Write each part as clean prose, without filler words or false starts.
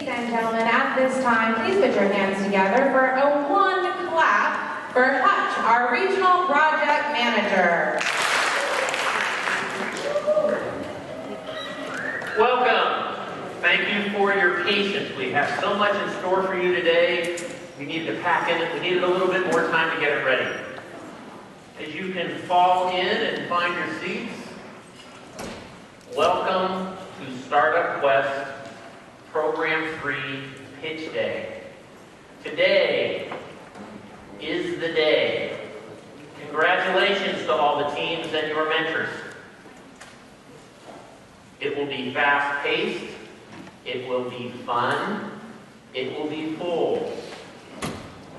and gentlemen, at this time, please put your hands together for a one clap for Hutch, our Regional Project Manager. Welcome. Thank you for your patience. We have so much in store for you today. We needed to pack in it. We needed a little bit more time to get it ready. As you can fall in and find your seats, welcome to Startup Quest Program 3 Pitch Day. Today is the day. Congratulations to all the teams and your mentors. It will be fast-paced, it will be fun, it will be full.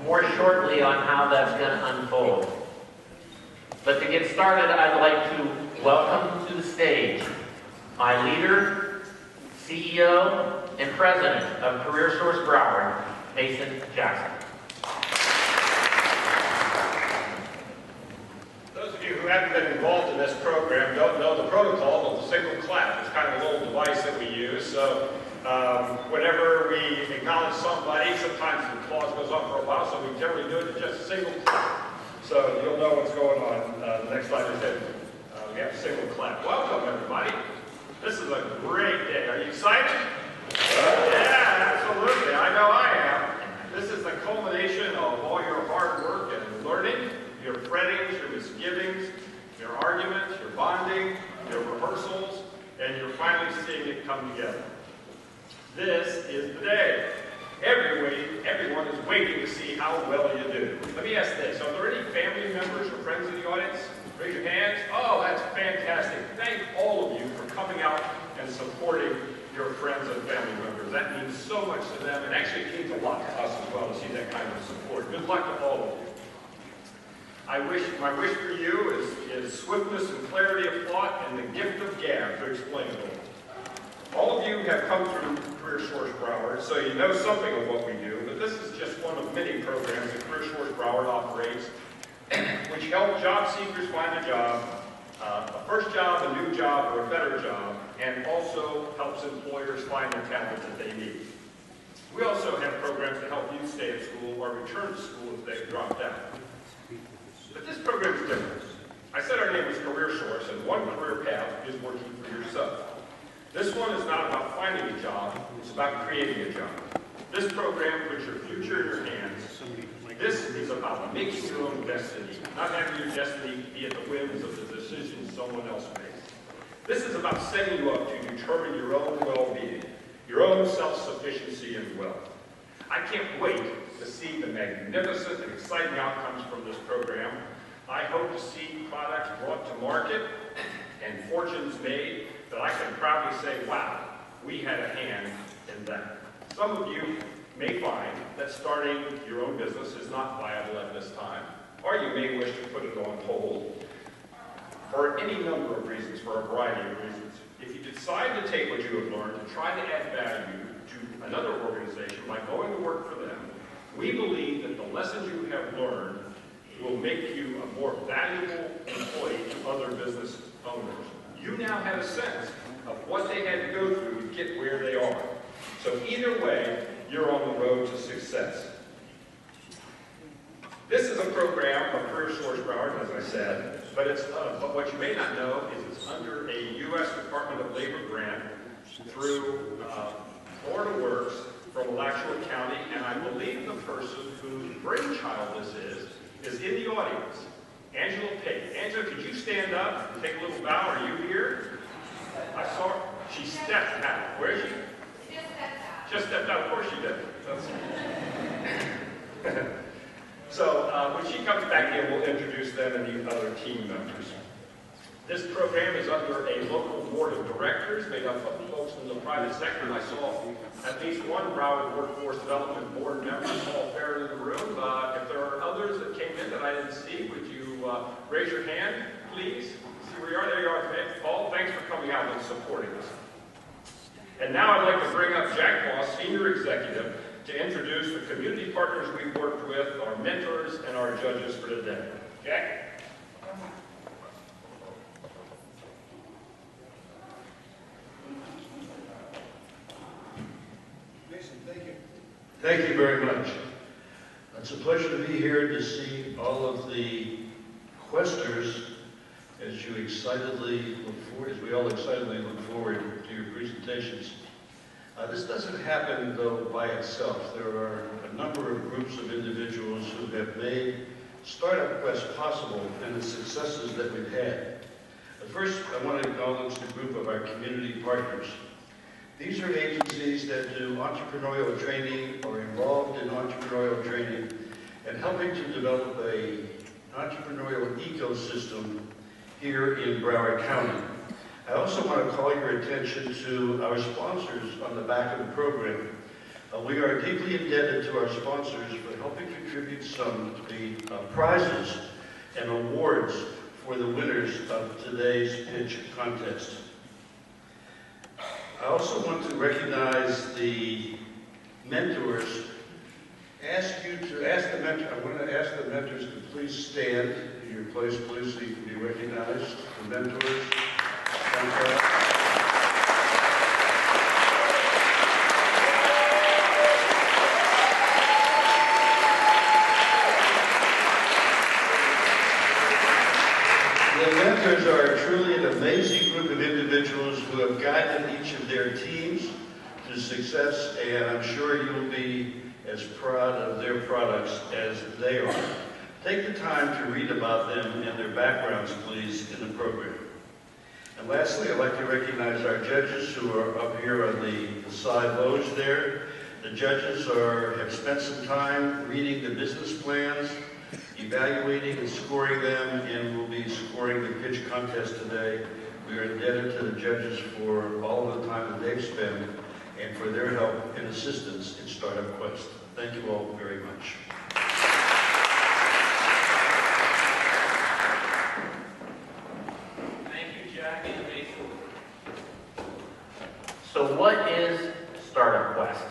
More shortly on how that's going to unfold. But to get started, I'd like to welcome to the stage my leader, CEO, and President of CareerSource Broward, Mason Jackson. Those of you who haven't been involved in this program don't know the protocol of the single clap. It's kind of a little device that we use. So whenever we acknowledge somebody, sometimes the applause goes on for a while, so we generally do it in just a single clap. So you'll know what's going on. The next slide is that we have a single clap. Welcome, everybody. This is a great day. Are you excited? Yeah, absolutely. I know I am. This is the culmination of all your hard work and learning, your frettings, your misgivings, your arguments, your bonding, your rehearsals, and you're finally seeing it come together. This is the day. Everyone is waiting to see how well you do. Let me ask this. Are there any family members or friends in the audience? Raise your hands. Oh, that's fantastic. Thank all of you for coming out and supporting your friends and family members. That means so much to them, and actually it means a lot to us as well to see that kind of support. Good luck to all of you. My wish for you is swiftness and clarity of thought and the gift of gab to explain it all. All of you have come through CareerSource Broward, so you know something of what we do, but this is just one of many programs that CareerSource Broward operates, which help job seekers find a job, a first job, a new job, or a better job, and also helps employers find the talent that they need. We also have programs to help you stay at school or return to school if they've dropped out. But this program is different. I said our name was CareerSource, and one career path is working for yourself. This one is not about finding a job, it's about creating a job. This program puts your future in your hands. This is about making your own destiny, not having your destiny be at the whims of the decisions someone else makes. This is about setting you up to determine your own well-being, your own self-sufficiency and wealth. I can't wait to see the magnificent and exciting outcomes from this program. I hope to see products brought to market and fortunes made that I can proudly say, wow, we had a hand in that. Some of you may find that starting your own business is not viable at this time, or you may wish to put it on hold for any number of reasons, for a variety of reasons. If you decide to take what you have learned and try to add value to another organization by going to work for them, we believe that the lessons you have learned will make you a more valuable employee to other business owners. You now have a sense of what they had to go through to get where they are. So either way, you're on the road to success. This is a program of CareerSource Broward, as I said, but what you may not know is it's under a U.S. Department of Labor grant through Florida Works from Alachua County, and I believe the person whose brainchild this is in the audience. Angela Pate. Angela, could you stand up and take a little bow? Are you here? I saw her. She stepped out. Where is she? Just stepped out. Of course she did. So when she comes back in, we'll introduce them and the other team members. This program is under a local board of directors made up of folks from the private sector. And I saw at least one Broward Workforce Development Board member, Paul Farron, in the room. If there are others that came in that I didn't see, would you raise your hand, please? See where you are? There you are. Paul, thanks for coming out and supporting us. And now I'd like to bring up Jack Moss, Senior Executive, to introduce the community partners we've worked with, our mentors, and our judges for today. Jack? Mason, Thank you very much. It's a pleasure to be here to see all of the questers as you excitedly look forward, as we all excitedly look forward to your presentations. This doesn't happen, though, by itself. There are a number of groups of individuals who have made Startup Quest possible and the successes that we've had. But first, I want to acknowledge the group of our community partners. These are agencies that do entrepreneurial training or involved in entrepreneurial training and helping to develop an entrepreneurial ecosystem here in Broward County. I also want to call your attention to our sponsors on the back of the program. We are deeply indebted to our sponsors for helping contribute some of the prizes and awards for the winners of today's pitch contest. I also want to recognize the mentors. I want to ask the mentors to please stand in your place, please, so you can be recognized. The mentors. The mentors are truly an amazing group of individuals who have guided each of their teams to success, and I'm sure you'll be as proud of their products as they are. Take the time to read about them and their backgrounds, please, in the program. And lastly, I'd like to recognize our judges who are up here on the side loge there. The judges have spent some time reading the business plans, evaluating and scoring them, and will be scoring the pitch contest today. We are indebted to the judges for all of the time that they've spent and for their help and assistance in Startup Quest. Thank you all very much. Thank you, Jack and Mason. So what is Startup Quest?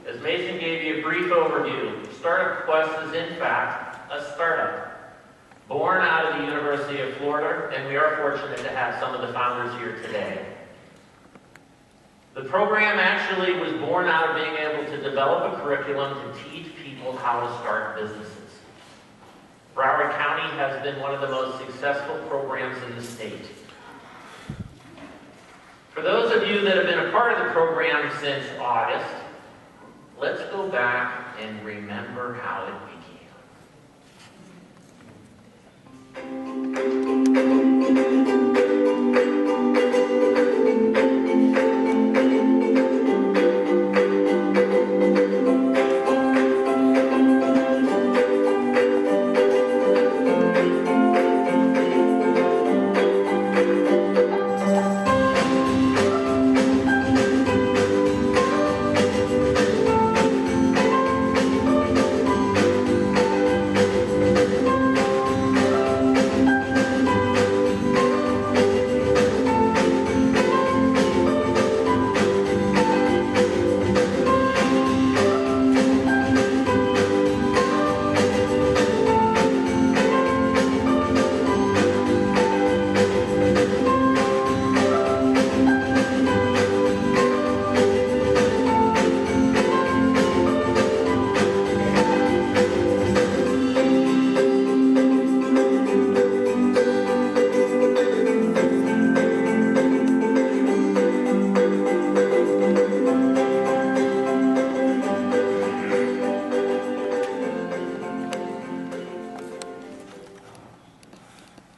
As Mason gave you a brief overview, Startup Quest is in fact a startup born out of the University of Florida, and we are fortunate to have some of the founders here today. The program actually was born out of being able to develop a curriculum to teach people how to start businesses. Broward County has been one of the most successful programs in the state. For those of you that have been a part of the program since August, let's go back and remember how it began.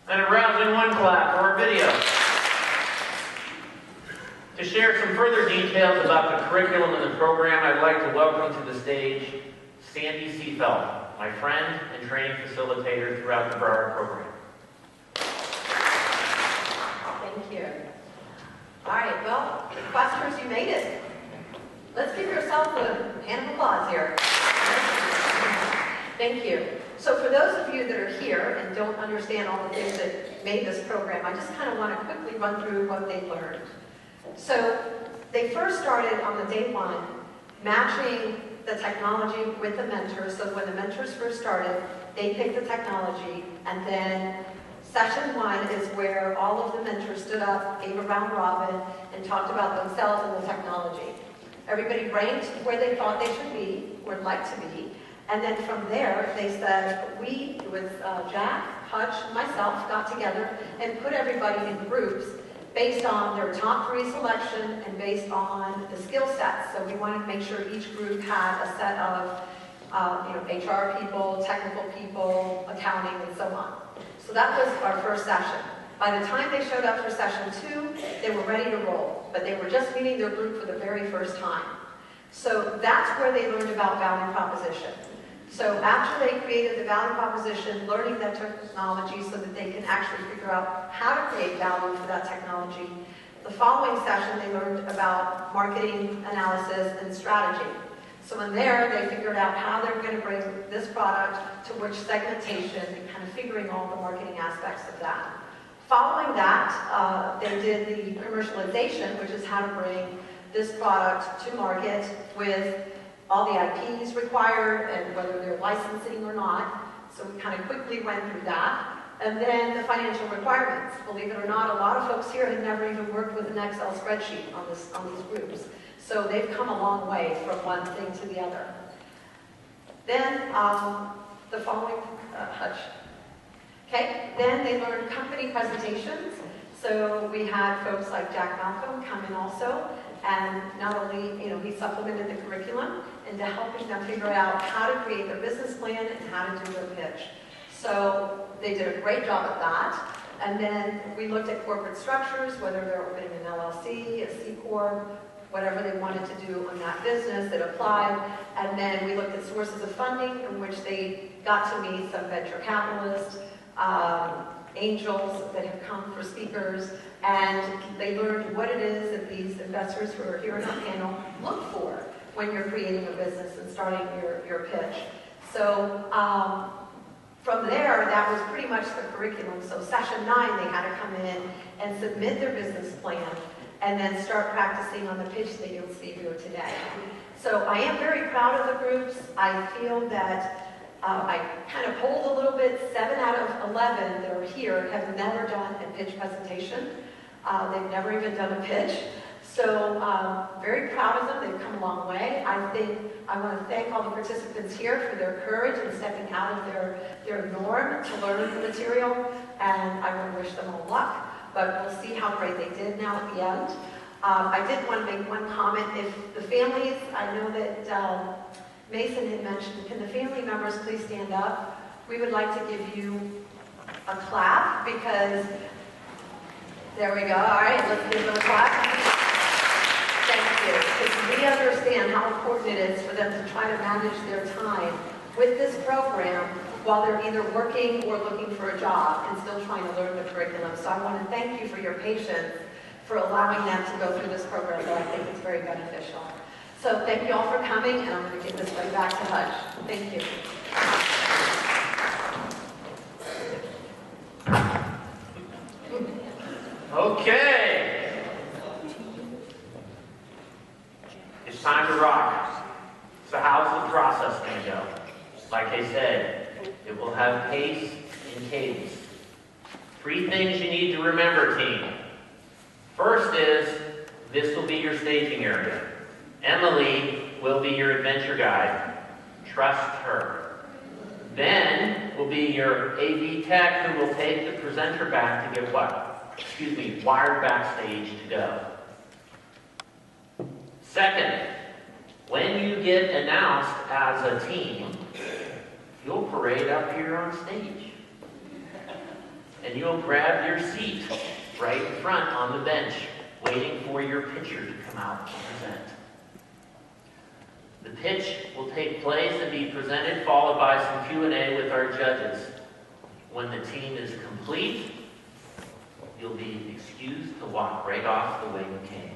And a rousing one clap for our video. To share some further details about the curriculum and the program, I'd like to welcome to the stage Sandy Seafeld, my friend and training facilitator throughout the Broward program. Thank you. All right, well, Questers, you made it. Let's give yourself a hand of applause here. Thank you. So for those of you that are here and don't understand all the things that made this program, I just kind of want to quickly run through what they learned. So they first started on the day one, matching the technology with the mentors. So when the mentors first started, they picked the technology, and then session one is where all of the mentors stood up, gave a round robin, and talked about themselves and the technology. Everybody ranked where they thought they should be, or would like to be. And then from there, they said, we, with Jack, Hutch, and myself, got together and put everybody in groups based on their top 3 selection and based on the skill sets. So we wanted to make sure each group had a set of HR people, technical people, accounting, and so on. So that was our first session. By the time they showed up for session 2, they were ready to roll, but they were just meeting their group for the very first time. So that's where they learned about value proposition. So after they created the value proposition, learning that technology so that they can actually figure out how to create value for that technology, the following session they learned about marketing analysis and strategy. So in there, they figured out how they're going to bring this product to which segmentation and kind of figuring all the marketing aspects of that. Following that, they did the commercialization, which is how to bring this product to market with all the IPs required and whether they're licensing or not. So we kind of quickly went through that. And then the financial requirements. Believe it or not, a lot of folks here had never even worked with an Excel spreadsheet on these groups. So they've come a long way from one thing to the other. Then the following, Hutch. Okay, then they learned company presentations. So we had folks like Jack Malcolm come in also, and not only, he supplemented the curriculum into helping them figure out how to create their business plan and how to do their pitch. So they did a great job at that. And then we looked at corporate structures, whether they're opening an LLC, a C Corp, whatever they wanted to do on that business that applied. And then we looked at sources of funding in which they got to meet some venture capitalists, angels that have come for speakers, and they learned what it is that these investors who are here on our panel look for when you're creating a business and starting your pitch. So from there, that was pretty much the curriculum. So session 9, they had to come in and submit their business plan and then start practicing on the pitch that you'll see here today. So I am very proud of the groups. I feel that I kind of polled a little bit. 7 out of 11 that are here have never done a pitch presentation. They've never even done a pitch. So very proud of them. They've come a long way. I want to thank all the participants here for their courage in stepping out of their norm to learn the material. And I want to wish them all luck. But we'll see how great they did now at the end. I did want to make one comment. If the families, I know that Mason had mentioned, can the family members please stand up? We would like to give you a clap because, there we go. All right, let's give them a clap. Thank you. Because we understand how important it is for them to try to manage their time with this program while they're either working or looking for a job and still trying to learn the curriculum. So I want to thank you for your patience for allowing them to go through this program that I think is very beneficial. So thank you all for coming, and I'm going to give this right back to Hutch. Thank you. Okay. It's time to rock. So how's the process going to go? Like I said, it will have pace and cadence. 3 things you need to remember, team. First is, this will be your staging area. Emily will be your adventure guide. Trust her. Ben will be your AV tech who will take the presenter back to get wired backstage to go. Second, when you get announced as a team, you'll parade up here on stage. And you'll grab your seat right in front on the bench, waiting for your pitcher to come out and present. The pitch will take place and be presented, followed by some Q&A with our judges. When the team is complete, you'll be excused to walk right off the way you came.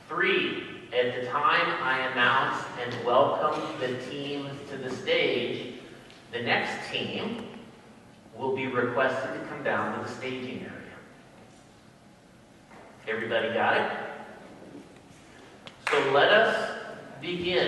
3, at the time I announce and welcome the team to the stage, the next team will be requested to come down to the staging area. Everybody got it? So let us begin.